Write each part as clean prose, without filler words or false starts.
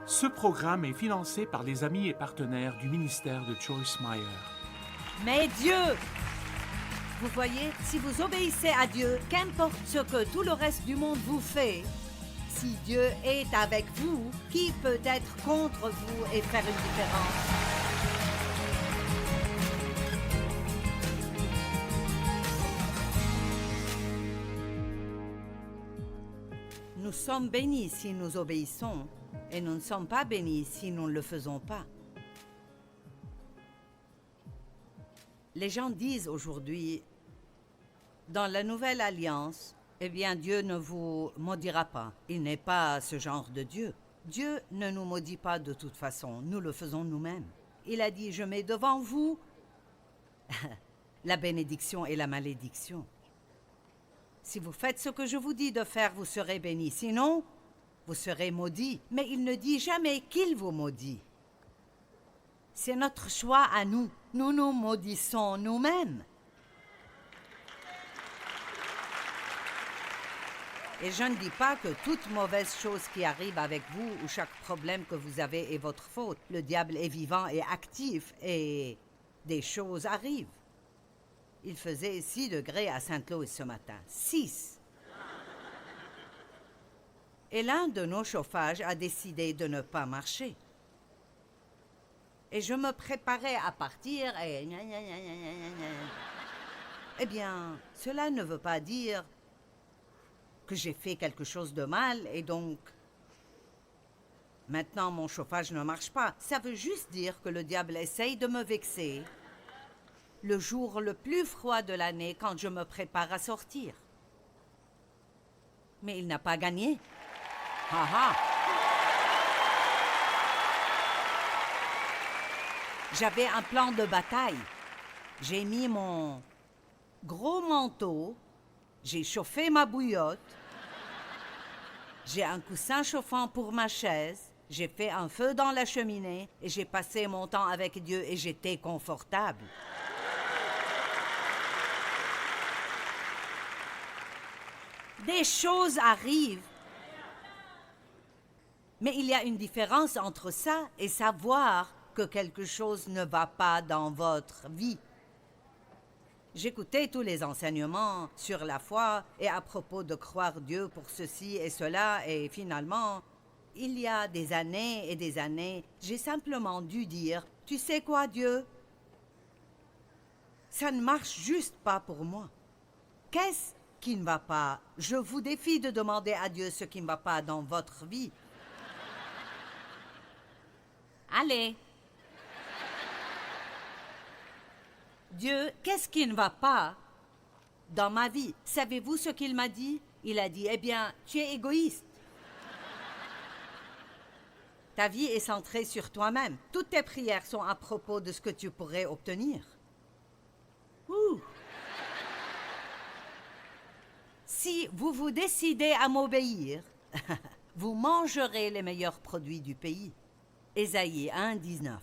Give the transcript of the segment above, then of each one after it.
Ce programme est financé par les amis et partenaires du ministère de Joyce Meyer. Mais Dieu! Vous voyez, si vous obéissez à Dieu, qu'importe ce que tout le reste du monde vous fait, si Dieu est avec vous, qui peut être contre vous et faire une différence? Nous sommes bénis si nous obéissons, et nous ne sommes pas bénis si nous ne le faisons pas. Les gens disent aujourd'hui, dans la nouvelle alliance, eh bien Dieu ne vous maudira pas. Il n'est pas ce genre de Dieu. Dieu ne nous maudit pas de toute façon, nous le faisons nous-mêmes. Il a dit, je mets devant vous la bénédiction et la malédiction. Si vous faites ce que je vous dis de faire, vous serez bénis. Sinon, vous serez maudits. Mais il ne dit jamais qu'il vous maudit. C'est notre choix à nous. Nous nous maudissons nous-mêmes. Et je ne dis pas que toute mauvaise chose qui arrive avec vous ou chaque problème que vous avez est votre faute. Le diable est vivant et actif et des choses arrivent. Il faisait 6 degrés à Saint-Louis ce matin. 6. Et l'un de nos chauffages a décidé de ne pas marcher. Et je me préparais à partir et... Eh bien, cela ne veut pas dire que j'ai fait quelque chose de mal et donc... Maintenant, mon chauffage ne marche pas. Ça veut juste dire que le diable essaye de me vexer le jour le plus froid de l'année quand je me prépare à sortir. Mais il n'a pas gagné. Ha ha! J'avais un plan de bataille. J'ai mis mon gros manteau, j'ai chauffé ma bouillotte, j'ai un coussin chauffant pour ma chaise, j'ai fait un feu dans la cheminée et j'ai passé mon temps avec Dieu et j'étais confortable. Des choses arrivent. Mais il y a une différence entre ça et savoir que quelque chose ne va pas dans votre vie. J'écoutais tous les enseignements sur la foi et à propos de croire Dieu pour ceci et cela et finalement, il y a des années et des années, j'ai simplement dû dire, tu sais quoi Dieu? Ça ne marche juste pas pour moi. Qu'est-ce qui ne va pas? Je vous défie de demander à Dieu ce qui ne va pas dans votre vie. Allez. Dieu, qu'est-ce qui ne va pas dans ma vie? Savez-vous ce qu'il m'a dit? Il a dit, eh bien, tu es égoïste. Ta vie est centrée sur toi-même. Toutes tes prières sont à propos de ce que tu pourrais obtenir. Ouh! Si vous vous décidez à m'obéir, vous mangerez les meilleurs produits du pays. Ésaïe 1, 19.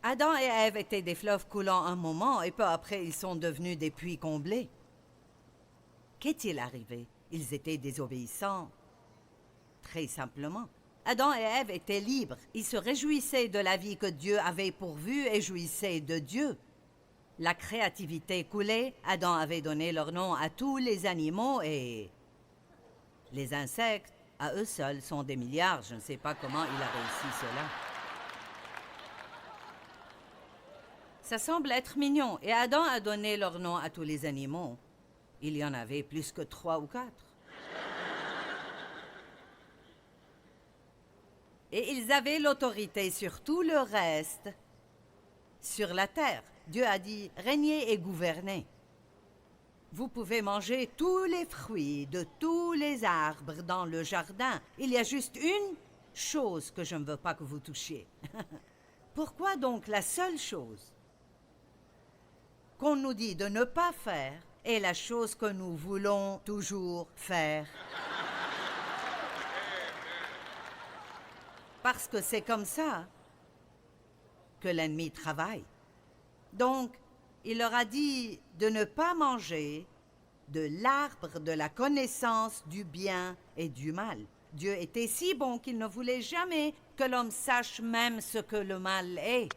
Adam et Ève étaient des fleuves coulant un moment et peu après ils sont devenus des puits comblés. Qu'est-il arrivé? Ils étaient désobéissants. Très simplement. Adam et Ève étaient libres. Ils se réjouissaient de la vie que Dieu avait pourvue et jouissaient de Dieu. La créativité coulait. Adam avait donné leur nom à tous les animaux et les insectes, à eux seuls, sont des milliards. Je ne sais pas comment il a réussi cela. Ça semble être mignon. Et Adam a donné leur nom à tous les animaux. Il y en avait plus que 3 ou 4. Et ils avaient l'autorité sur tout le reste, sur la terre. Dieu a dit, régnez et gouvernez. Vous pouvez manger tous les fruits de tous les arbres dans le jardin. Il y a juste une chose que je ne veux pas que vous touchiez. Pourquoi donc la seule chose qu'on nous dit de ne pas faire est la chose que nous voulons toujours faire? Parce que c'est comme ça que l'ennemi travaille. Donc, il leur a dit de ne pas manger de l'arbre de la connaissance du bien et du mal. Dieu était si bon qu'il ne voulait jamais que l'homme sache même ce que le mal est.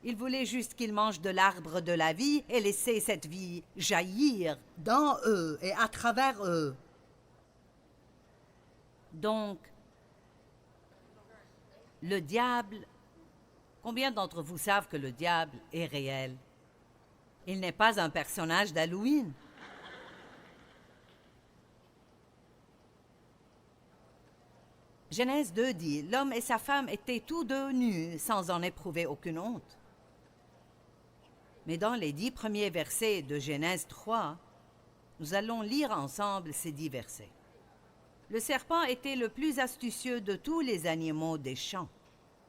Il voulait juste qu'ils mangent de l'arbre de la vie et laisser cette vie jaillir dans eux et à travers eux. Donc, le diable, combien d'entre vous savent que le diable est réel? Il n'est pas un personnage d'Halloween. Genèse 2 dit, l'homme et sa femme étaient tous deux nus sans en éprouver aucune honte. Mais dans les 10 premiers versets de Genèse 3, nous allons lire ensemble ces 10 versets. Le serpent était le plus astucieux de tous les animaux des champs.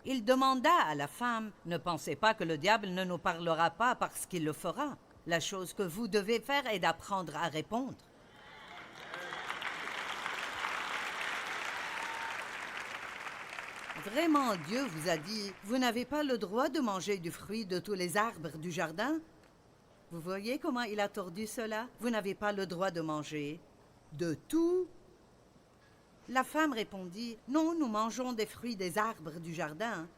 Il demanda à la femme, « Ne pensez pas que le diable ne nous parlera pas parce qu'il le fera. La chose que vous devez faire est d'apprendre à répondre. » Vraiment, Dieu vous a dit, « Vous n'avez pas le droit de manger du fruit de tous les arbres du jardin. » Vous voyez comment il a tordu cela? Vous n'avez pas le droit de manger de tout. La femme répondit, « Non, nous mangeons des fruits des arbres du jardin. »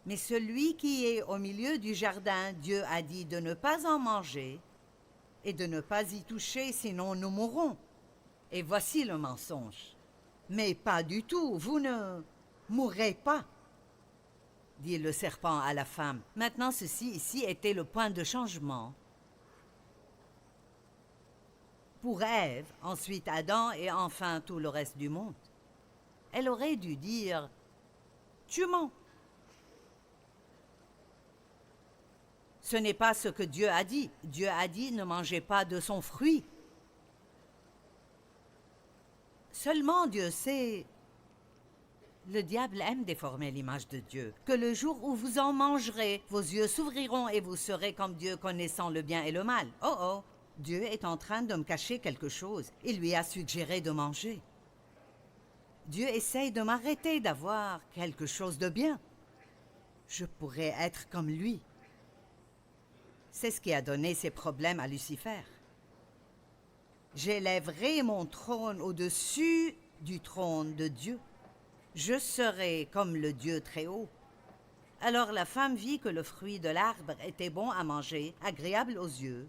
Mais celui qui est au milieu du jardin, Dieu a dit de ne pas en manger et de ne pas y toucher, sinon nous mourrons. Et voici le mensonge. « Mais pas du tout, vous ne mourrez pas, » dit le serpent à la femme. Maintenant, ceci ici était le point de changement. Pour Ève, ensuite Adam et enfin tout le reste du monde. Elle aurait dû dire « Tu mens. » Ce n'est pas ce que Dieu a dit. Dieu a dit « Ne mangez pas de son fruit. » Seulement Dieu sait. Le diable aime déformer l'image de Dieu. Que le jour où vous en mangerez, vos yeux s'ouvriront et vous serez comme Dieu connaissant le bien et le mal. Oh oh, Dieu est en train de me cacher quelque chose. Il lui a suggéré de manger. Dieu essaye de m'arrêter d'avoir quelque chose de bien. Je pourrais être comme lui. C'est ce qui a donné ses problèmes à Lucifer. J'élèverai mon trône au-dessus du trône de Dieu. Je serai comme le Dieu très haut. Alors la femme vit que le fruit de l'arbre était bon à manger, agréable aux yeux,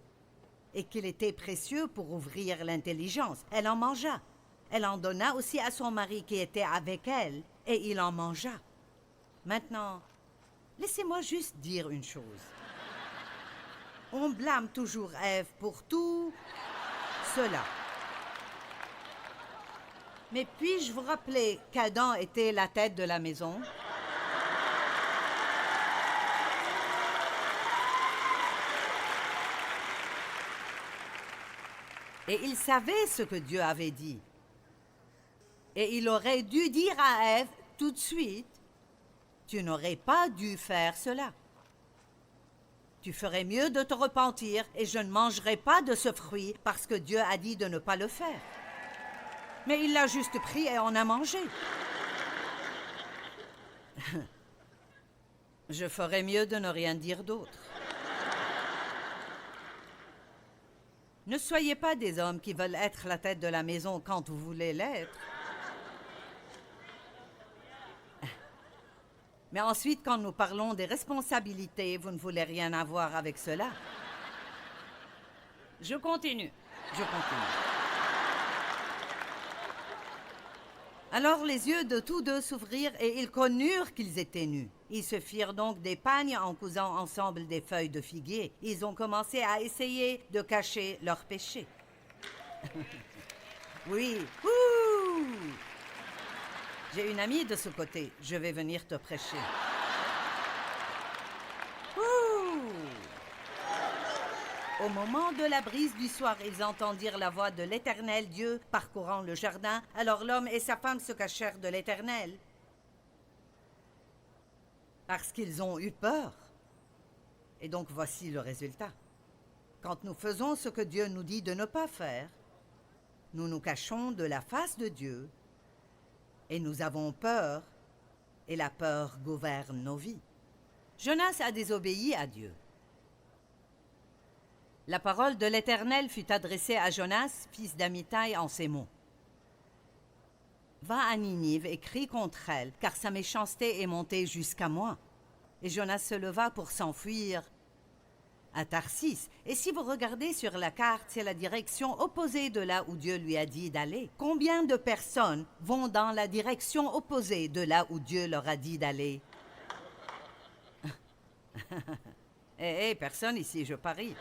et qu'il était précieux pour ouvrir l'intelligence. Elle en mangea. Elle en donna aussi à son mari qui était avec elle, et il en mangea. Maintenant, laissez-moi juste dire une chose. On blâme toujours Ève pour tout cela. Mais puis-je vous rappeler qu'Adam était la tête de la maison? Et il savait ce que Dieu avait dit. Et il aurait dû dire à Ève tout de suite, « Tu n'aurais pas dû faire cela. Tu ferais mieux de te repentir et je ne mangerai pas de ce fruit parce que Dieu a dit de ne pas le faire. » Mais il l'a juste pris et en a mangé. Je ferais mieux de ne rien dire d'autre. Ne soyez pas des hommes qui veulent être la tête de la maison quand vous voulez l'être. Mais ensuite, quand nous parlons des responsabilités, vous ne voulez rien avoir avec cela. Je continue. Alors les yeux de tous deux s'ouvrirent et ils connurent qu'ils étaient nus. Ils se firent donc des pagnes en cousant ensemble des feuilles de figuier. Ils ont commencé à essayer de cacher leur péché. Oui. Ouh! J'ai une amie de ce côté. Je vais venir te prêcher. Ouh! Au moment de la brise du soir, ils entendirent la voix de l'Éternel Dieu parcourant le jardin. Alors l'homme et sa femme se cachèrent de l'Éternel parce qu'ils ont eu peur. Et donc voici le résultat. Quand nous faisons ce que Dieu nous dit de ne pas faire, nous nous cachons de la face de Dieu et nous avons peur, et la peur gouverne nos vies. Jonas a désobéi à Dieu. La parole de l'Éternel fut adressée à Jonas, fils d'Amittai, en ces mots. Va à Ninive et crie contre elle, car sa méchanceté est montée jusqu'à moi. » Et Jonas se leva pour s'enfuir à Tarsis. Et si vous regardez sur la carte, c'est la direction opposée de là où Dieu lui a dit d'aller. Combien de personnes vont dans la direction opposée de là où Dieu leur a dit d'aller? Personne ici, je parie.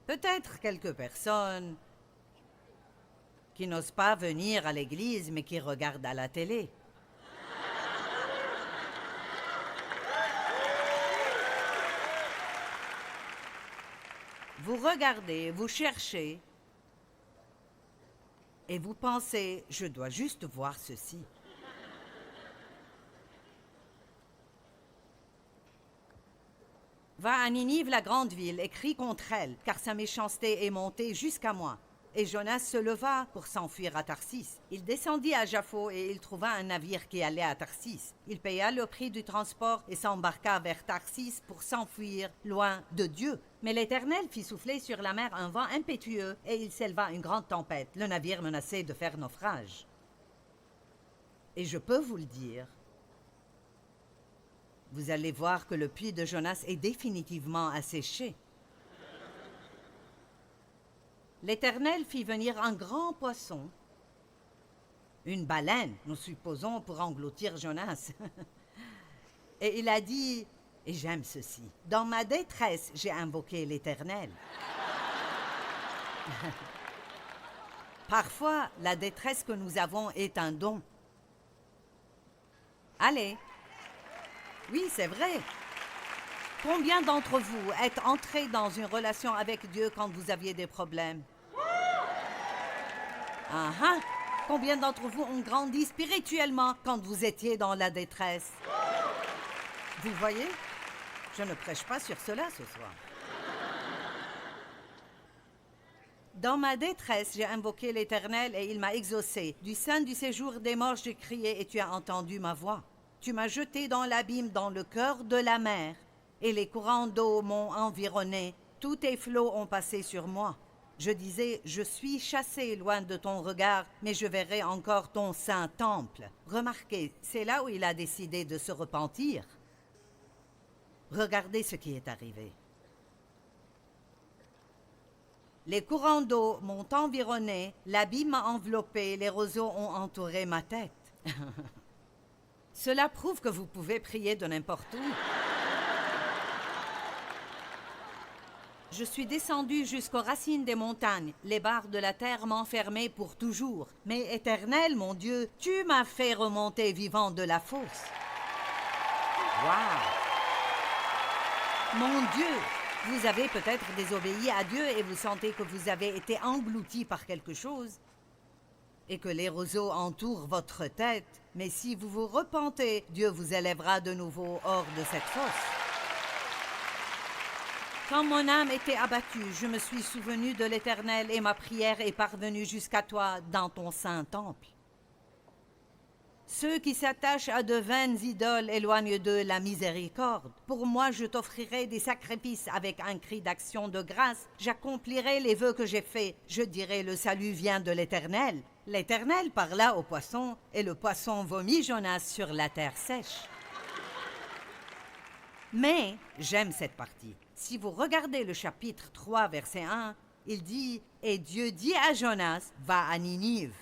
Peut-être quelques personnes qui n'osent pas venir à l'église, mais qui regardent à la télé. Vous regardez, vous cherchez, et vous pensez, je dois juste voir ceci. Va à Ninive, la grande ville, et crie contre elle, car sa méchanceté est montée jusqu'à moi. Et Jonas se leva pour s'enfuir à Tarsis. Il descendit à Jaffo et il trouva un navire qui allait à Tarsis. Il paya le prix du transport et s'embarqua vers Tarsis pour s'enfuir loin de Dieu. Mais l'Éternel fit souffler sur la mer un vent impétueux et il s'éleva une grande tempête. Le navire menaçait de faire naufrage. Et je peux vous le dire, vous allez voir que le puits de Jonas est définitivement asséché. L'Éternel fit venir un grand poisson, une baleine, nous supposons, pour engloutir Jonas. Et il a dit, et j'aime ceci, « Dans ma détresse, j'ai invoqué l'Éternel. » Parfois, la détresse que nous avons est un don. Allez. Oui, c'est vrai. Combien d'entre vous êtes entrés dans une relation avec Dieu quand vous aviez des problèmes? Combien d'entre vous ont grandi spirituellement quand vous étiez dans la détresse? Vous voyez? Je ne prêche pas sur cela ce soir. Dans ma détresse, j'ai invoqué l'Éternel et il m'a exaucé. Du sein du séjour des morts, j'ai crié et tu as entendu ma voix. Tu m'as jeté dans l'abîme, dans le cœur de la mer, et les courants d'eau m'ont environné. Tous tes flots ont passé sur moi. Je disais, je suis chassé loin de ton regard, mais je verrai encore ton saint temple. Remarquez, c'est là où il a décidé de se repentir. Regardez ce qui est arrivé. Les courants d'eau m'ont environné, l'abîme m'a enveloppé, les roseaux ont entouré ma tête. Cela prouve que vous pouvez prier de n'importe où. Je suis descendu jusqu'aux racines des montagnes. Les barres de la terre m'enfermaient pour toujours. Mais Éternel, mon Dieu, tu m'as fait remonter vivant de la fosse. Wow! Mon Dieu! Vous avez peut-être désobéi à Dieu et vous sentez que vous avez été englouti par quelque chose et que les roseaux entourent votre tête. Mais si vous vous repentez, Dieu vous élèvera de nouveau hors de cette fosse. Quand mon âme était abattue, je me suis souvenu de l'Éternel et ma prière est parvenue jusqu'à toi dans ton saint temple. Ceux qui s'attachent à de vaines idoles éloignent d'eux la miséricorde. Pour moi, je t'offrirai des sacrifices avec un cri d'action de grâce. J'accomplirai les vœux que j'ai faits. Je dirai, le salut vient de l'Éternel. L'Éternel parla au poisson, et le poisson vomit Jonas sur la terre sèche. Mais, j'aime cette partie. Si vous regardez le chapitre 3, verset 1, il dit « Et Dieu dit à Jonas, va à Ninive. »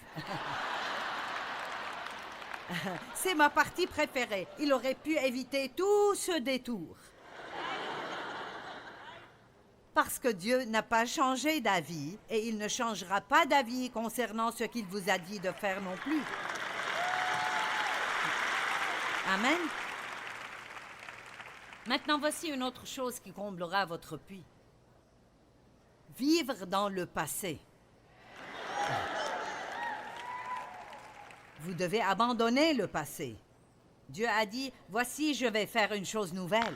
C'est ma partie préférée. Il aurait pu éviter tout ce détour. Parce que Dieu n'a pas changé d'avis et il ne changera pas d'avis concernant ce qu'il vous a dit de faire non plus. Amen. Maintenant, voici une autre chose qui comblera votre puits. Vivre dans le passé. Vous devez abandonner le passé. Dieu a dit, voici, je vais faire une chose nouvelle.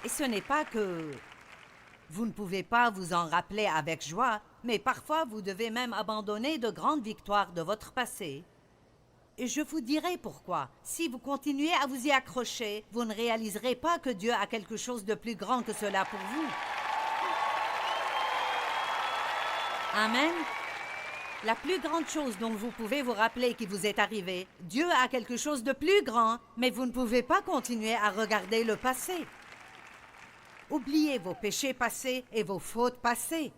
Et ce n'est pas que vous ne pouvez pas vous en rappeler avec joie, mais parfois vous devez même abandonner de grandes victoires de votre passé. Et je vous dirai pourquoi. Si vous continuez à vous y accrocher, vous ne réaliserez pas que Dieu a quelque chose de plus grand que cela pour vous. Amen. La plus grande chose dont vous pouvez vous rappeler qui vous est arrivée, Dieu a quelque chose de plus grand, mais vous ne pouvez pas continuer à regarder le passé. Oubliez vos péchés passés et vos fautes passées.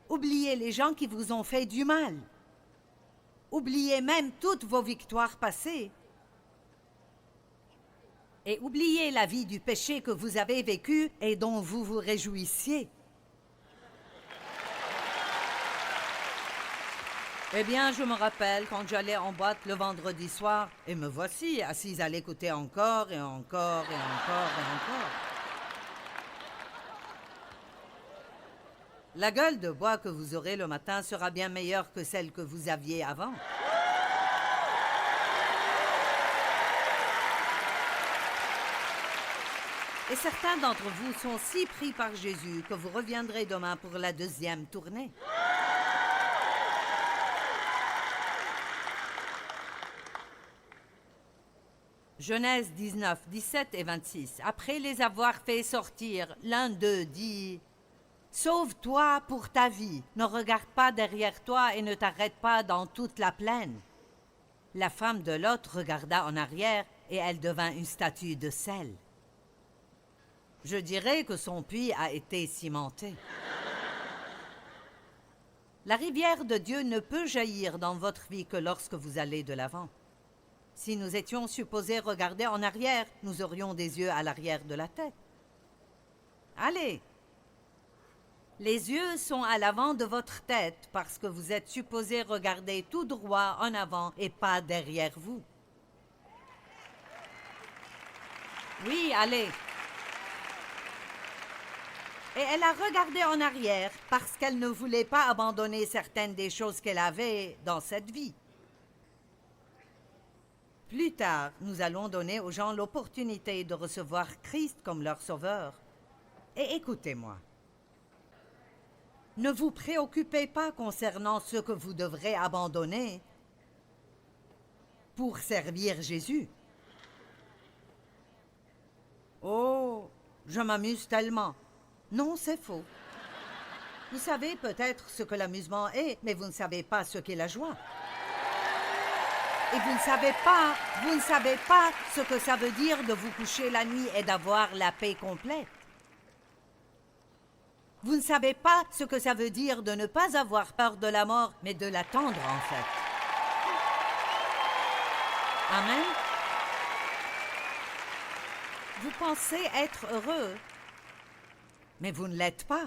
Oubliez les gens qui vous ont fait du mal. Oubliez même toutes vos victoires passées. Et oubliez la vie du péché que vous avez vécue et dont vous vous réjouissiez. Eh bien, je me rappelle quand j'allais en boîte le vendredi soir, et me voici assise à l'écouter encore et encore et encore et encore. La gueule de bois que vous aurez le matin sera bien meilleure que celle que vous aviez avant. Et certains d'entre vous sont si pris par Jésus que vous reviendrez demain pour la deuxième tournée. Genèse 19, 17 et 26. Après les avoir fait sortir, l'un d'eux dit « Sauve-toi pour ta vie, ne regarde pas derrière toi et ne t'arrête pas dans toute la plaine. » La femme de Lot regarda en arrière et elle devint une statue de sel. Je dirais que son puits a été cimenté. La rivière de Dieu ne peut jaillir dans votre vie que lorsque vous allez de l'avant. Si nous étions supposés regarder en arrière, nous aurions des yeux à l'arrière de la tête. Allez! Les yeux sont à l'avant de votre tête parce que vous êtes supposés regarder tout droit en avant et pas derrière vous. Oui, allez! Et elle a regardé en arrière parce qu'elle ne voulait pas abandonner certaines des choses qu'elle avait dans cette vie. Plus tard, nous allons donner aux gens l'opportunité de recevoir Christ comme leur sauveur. Et écoutez-moi. Ne vous préoccupez pas concernant ce que vous devrez abandonner pour servir Jésus. Oh, je m'amuse tellement. Non, c'est faux. Vous savez peut-être ce que l'amusement est, mais vous ne savez pas ce qu'est la joie. Et vous ne savez pas ce que ça veut dire de vous coucher la nuit et d'avoir la paix complète. Vous ne savez pas ce que ça veut dire de ne pas avoir peur de la mort, mais de l'attendre en fait. Amen. Vous pensez être heureux, mais vous ne l'êtes pas.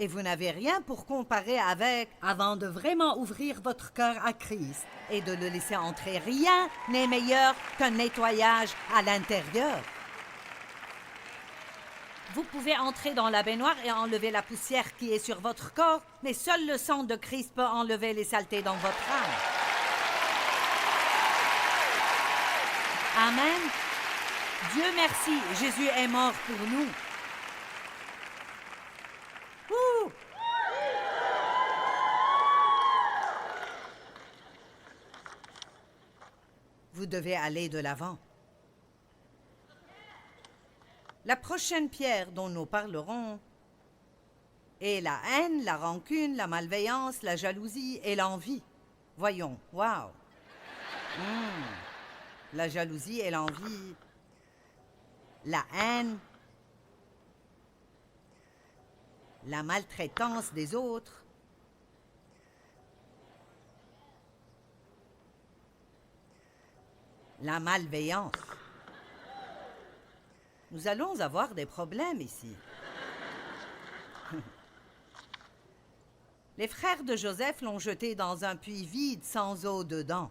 Et vous n'avez rien pour comparer avec avant de vraiment ouvrir votre cœur à Christ et de le laisser entrer. Rien n'est meilleur qu'un nettoyage à l'intérieur. Vous pouvez entrer dans la baignoire et enlever la poussière qui est sur votre corps, mais seul le sang de Christ peut enlever les saletés dans votre âme. Amen. Dieu merci, Jésus est mort pour nous. Ouh! Vous devez aller de l'avant. La prochaine pierre dont nous parlerons est la haine, la rancune, la malveillance, la jalousie et l'envie. Voyons, wow! La jalousie et l'envie, la haine, la maltraitance des autres, la malveillance. Nous allons avoir des problèmes ici. Les frères de Joseph l'ont jeté dans un puits vide sans eau dedans.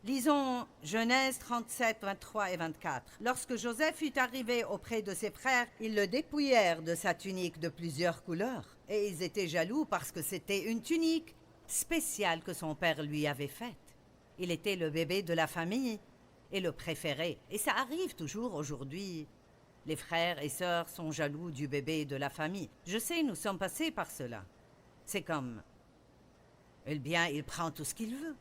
Lisons Genèse 37, 23 et 24. Lorsque Joseph fut arrivé auprès de ses frères, ils le dépouillèrent de sa tunique de plusieurs couleurs. Et ils étaient jaloux parce que c'était une tunique spéciale que son père lui avait faite. Il était le bébé de la famille et le préféré. Et ça arrive toujours aujourd'hui. Les frères et sœurs sont jaloux du bébé de la famille. Je sais, nous sommes passés par cela. C'est comme, eh bien, il prend tout ce qu'il veut.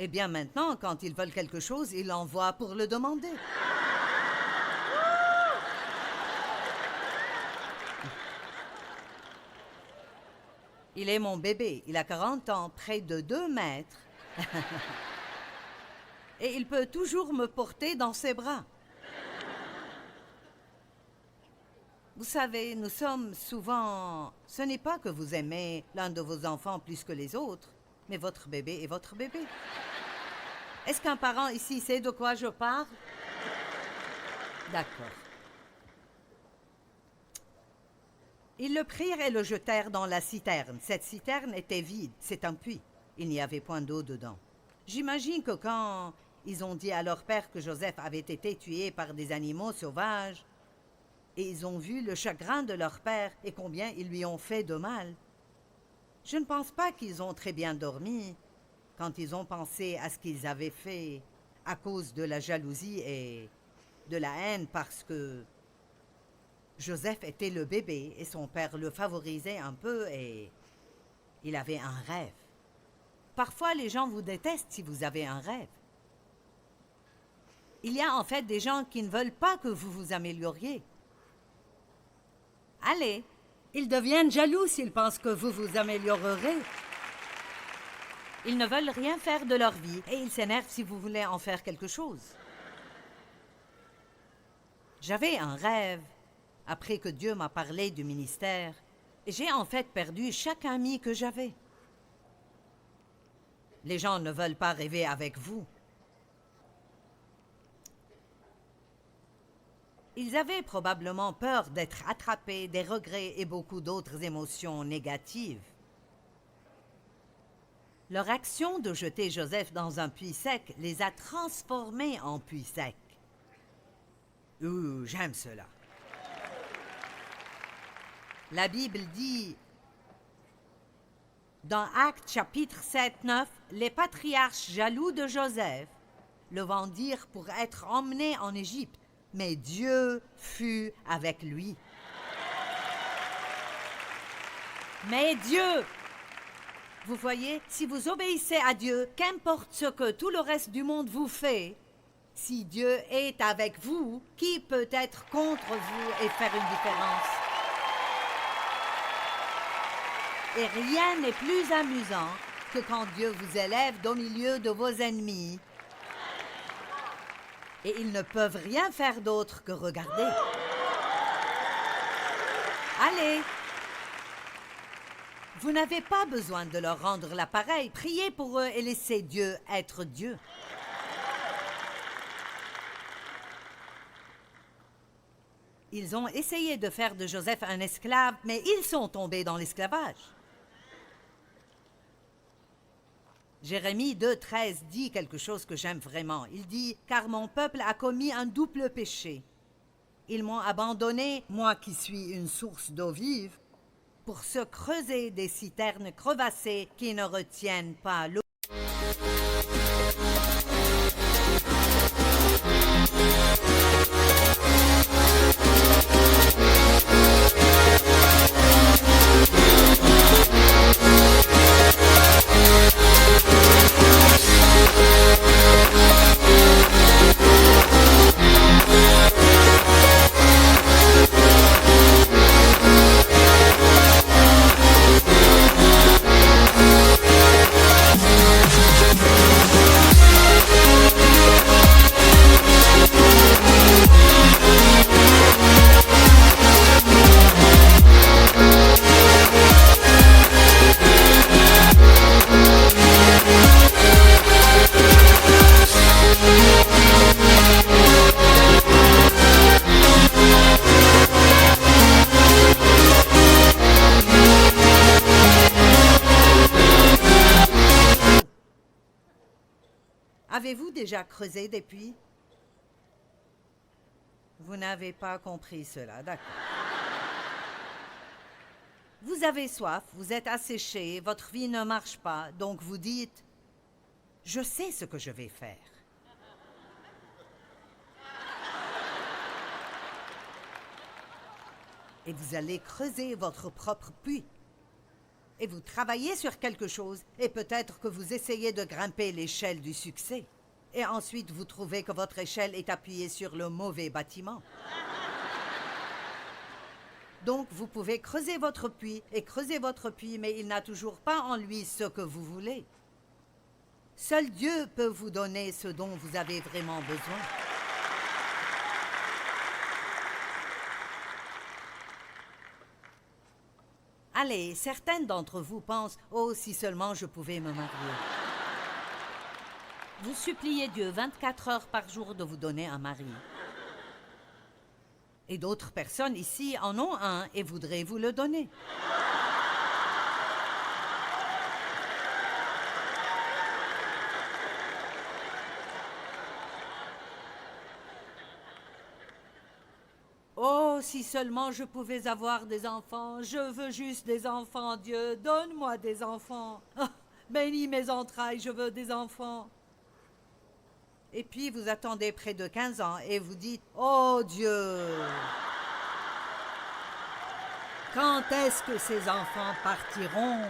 Eh bien, maintenant, quand ils veulent quelque chose, ils l'envoient pour le demander. Il est mon bébé. Il a 40 ans, près de 2 mètres. Et il peut toujours me porter dans ses bras. Vous savez, nous sommes souvent... Ce n'est pas que vous aimez l'un de vos enfants plus que les autres, mais votre bébé est votre bébé. Est-ce qu'un parent ici sait de quoi je parle? D'accord. Ils le prirent et le jetèrent dans la citerne. Cette citerne était vide, c'est un puits. Il n'y avait point d'eau dedans. J'imagine que quand ils ont dit à leur père que Joseph avait été tué par des animaux sauvages, et ils ont vu le chagrin de leur père et combien ils lui ont fait de mal, je ne pense pas qu'ils ont très bien dormi quand ils ont pensé à ce qu'ils avaient fait à cause de la jalousie et de la haine parce que Joseph était le bébé et son père le favorisait un peu et il avait un rêve. Parfois, les gens vous détestent si vous avez un rêve. Il y a en fait des gens qui ne veulent pas que vous vous amélioriez. Allez, ils deviennent jaloux s'ils pensent que vous vous améliorerez. Ils ne veulent rien faire de leur vie et ils s'énervent si vous voulez en faire quelque chose. J'avais un rêve après que Dieu m'a parlé du ministère. J'ai en fait perdu chaque ami que j'avais. Les gens ne veulent pas rêver avec vous. Ils avaient probablement peur d'être attrapés, des regrets et beaucoup d'autres émotions négatives. Leur action de jeter Joseph dans un puits sec les a transformés en puits sec. J'aime cela. La Bible dit, dans Actes chapitre 7-9, les patriarches jaloux de Joseph le vendirent pour être emmené en Égypte, mais Dieu fut avec lui. Mais Dieu, vous voyez, si vous obéissez à Dieu, qu'importe ce que tout le reste du monde vous fait, si Dieu est avec vous, qui peut être contre vous et faire une différence? Et rien n'est plus amusant que quand Dieu vous élève au milieu de vos ennemis. Et ils ne peuvent rien faire d'autre que regarder. Allez! Vous n'avez pas besoin de leur rendre l'appareil. Priez pour eux et laissez Dieu être Dieu. Ils ont essayé de faire de Joseph un esclave, mais ils sont tombés dans l'esclavage. Jérémie 2,13 dit quelque chose que j'aime vraiment. Il dit « Car mon peuple a commis un double péché. Ils m'ont abandonné, moi qui suis une source d'eau vive, pour se creuser des citernes crevassées qui ne retiennent pas l'eau. » Avez-vous déjà creusé des puits? Vous n'avez pas compris cela, d'accord. Vous avez soif, vous êtes asséché, votre vie ne marche pas, donc vous dites « Je sais ce que je vais faire. » Et vous allez creuser votre propre puits. Et vous travaillez sur quelque chose, et peut-être que vous essayez de grimper l'échelle du succès. Et ensuite, vous trouvez que votre échelle est appuyée sur le mauvais bâtiment. Donc vous pouvez creuser votre puits et creuser votre puits, mais il n'a toujours pas en lui ce que vous voulez. Seul Dieu peut vous donner ce dont vous avez vraiment besoin. Allez, certaines d'entre vous pensent « Oh, si seulement je pouvais me marier ». Vous suppliez Dieu 24 heures par jour de vous donner un mari. Et d'autres personnes ici en ont un et voudraient vous le donner. Oh, si seulement je pouvais avoir des enfants. Je veux juste des enfants, Dieu. Donne-moi des enfants. Oh, bénis mes entrailles, je veux des enfants. Et puis vous attendez près de 15 ans et vous dites « Oh Dieu, quand est-ce que ces enfants partiront ?»